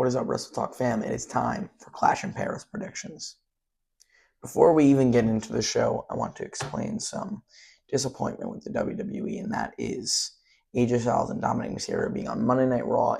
What is up, Wrestle Talk fam? It is time for Clash in Paris predictions. Before we even get into the show, I want to explain some disappointment with the WWE, and that is AJ Styles and Dominic Mysterio being on Monday Night Raw.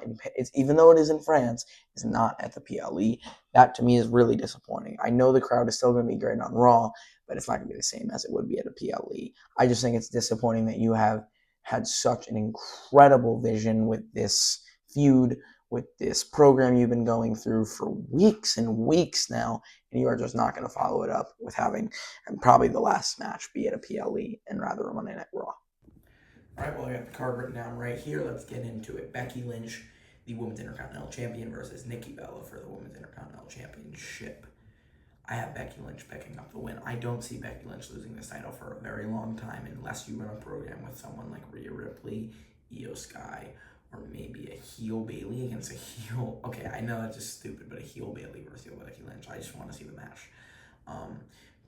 Even though it is in France, it's not at the PLE. That to me is really disappointing. I know the crowd is still going to be great on Raw, but it's not going to be the same as it would be at a PLE. I just think it's disappointing that you have had such an incredible vision with this feud, with this program you've been going through for weeks and weeks now, and you are just not going to follow it up with having probably the last match be at a PLE and rather a Monday Night Raw. All right, well, I got the card written down right here. Let's get into it. Becky Lynch, the Women's Intercontinental Champion, versus Nikki Bella for the Women's Intercontinental Championship. I have Becky Lynch picking up the win. I don't see Becky Lynch losing this title for a very long time unless you run a program with someone like Rhea Ripley, Io Sky, or maybe a heel Bayley against a heel. Okay, I know that's just stupid, but a heel Bayley versus heel Becky Lynch. I just want to see the match.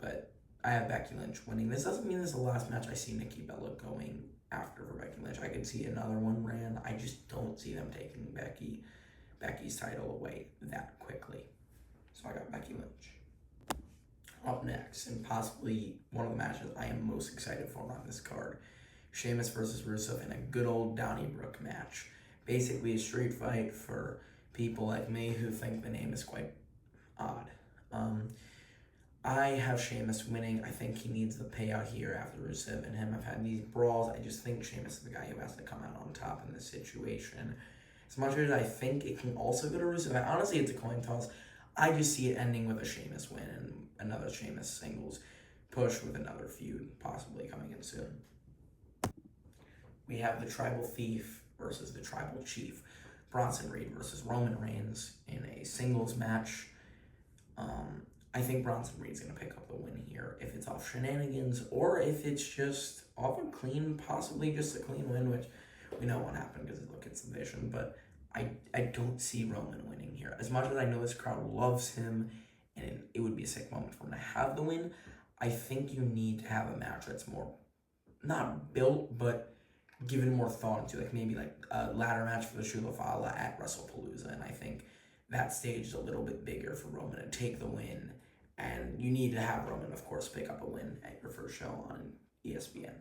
But I have Becky Lynch winning. This doesn't mean this is the last match I see Nikki Bella going after for Becky Lynch. I could see another one ran. I just don't see them taking Becky's title away that quickly. So I got Becky Lynch. Up next, and possibly one of the matches I am most excited for on this card, Sheamus versus Rusev in a good old Donnybrook match. Basically a street fight for people like me who think the name is quite odd. I have Sheamus winning. I think he needs the payout here after Rusev and him have had these brawls. I just think Sheamus is the guy who has to come out on top in this situation. As much as I think it can also go to Rusev, honestly, it's a coin toss. I just see it ending with a Sheamus win and another Sheamus singles push with another feud possibly coming in soon. We have the Tribal Thief versus the Tribal Chief, Bronson Reed versus Roman Reigns in a singles match. I think Bronson Reed's going to pick up the win here if it's off shenanigans or if it's just off a clean, possibly just a clean win, which we know won't happen because look, it's the division, but I don't see Roman winning here. As much as I know this crowd loves him and it would be a sick moment for him to have the win, I think you need to have a match that's more, not built, but given more thought into, like maybe like a ladder match for the Shula Fala at WrestlePalooza, and I think that stage is a little bit bigger for Roman to take the win, and you need to have Roman, of course, pick up a win at your first show on ESPN.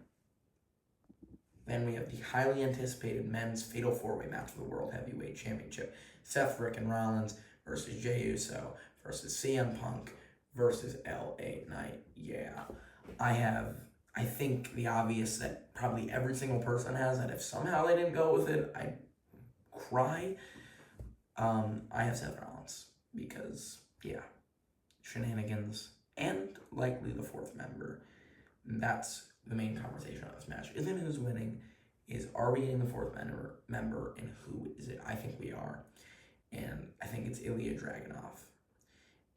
Then we have the highly anticipated men's Fatal 4-Way match for the World Heavyweight Championship, Seth Frickin' Rollins versus Jey Uso versus CM Punk versus LA Knight. Yeah, I think the obvious that probably every single person has, that if somehow they didn't go with it, I'd cry. I have Seth Rollins because, yeah, shenanigans and likely the fourth member. That's the main conversation on this match. Isn't who's winning, is are we getting the fourth member and who is it? I think we are. And I think it's Ilja Dragunov.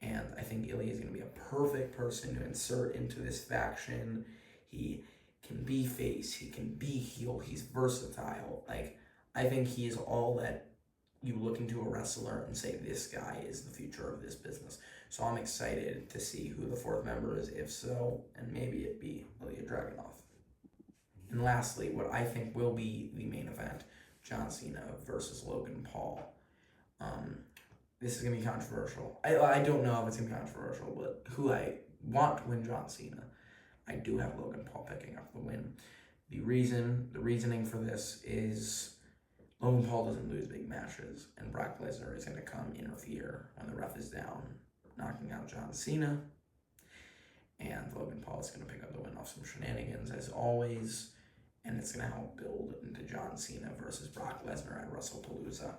And I think Ilja is going to be a perfect person to insert into this faction. He can be face, he can be heel, he's versatile. Like, I think he is all that you look into a wrestler and say, this guy is the future of this business. So I'm excited to see who the fourth member is, if so, and maybe it be Ilja Dragunov. And lastly, what I think will be the main event, John Cena versus Logan Paul. This is going to be controversial. I don't know if it's going to be controversial, but who I want to win John Cena, I do have Logan Paul picking up the win. The reasoning for this is Logan Paul doesn't lose big matches, and Brock Lesnar is going to come interfere when the ref is down, knocking out John Cena. And Logan Paul is going to pick up the win off some shenanigans, as always, and it's going to help build into John Cena versus Brock Lesnar at WrestlePalooza.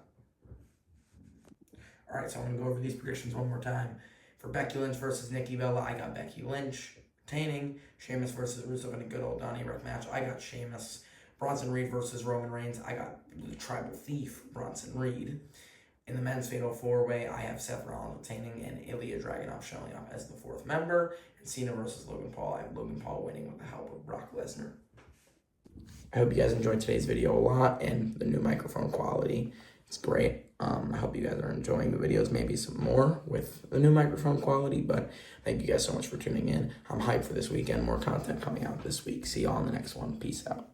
All right, so I'm going to go over these predictions one more time. For Becky Lynch versus Nikki Bella, I got Becky Lynch retaining. Sheamus versus Rusev in a good old Donnybrook match, I got Sheamus. Bronson Reed versus Roman Reigns, I got the Tribal Thief, Bronson Reed. In the men's Fatal 4-Way, I have Seth Rollins retaining and Ilja Dragunov showing up as the fourth member. And Cena versus Logan Paul, I have Logan Paul winning with the help of Brock Lesnar. I hope you guys enjoyed today's video a lot, and the new microphone quality, it's great. I hope you guys are enjoying the videos, maybe some more with the new microphone quality, but thank you guys so much for tuning in. I'm hyped for this weekend, more content coming out this week. See y'all in the next one. Peace out.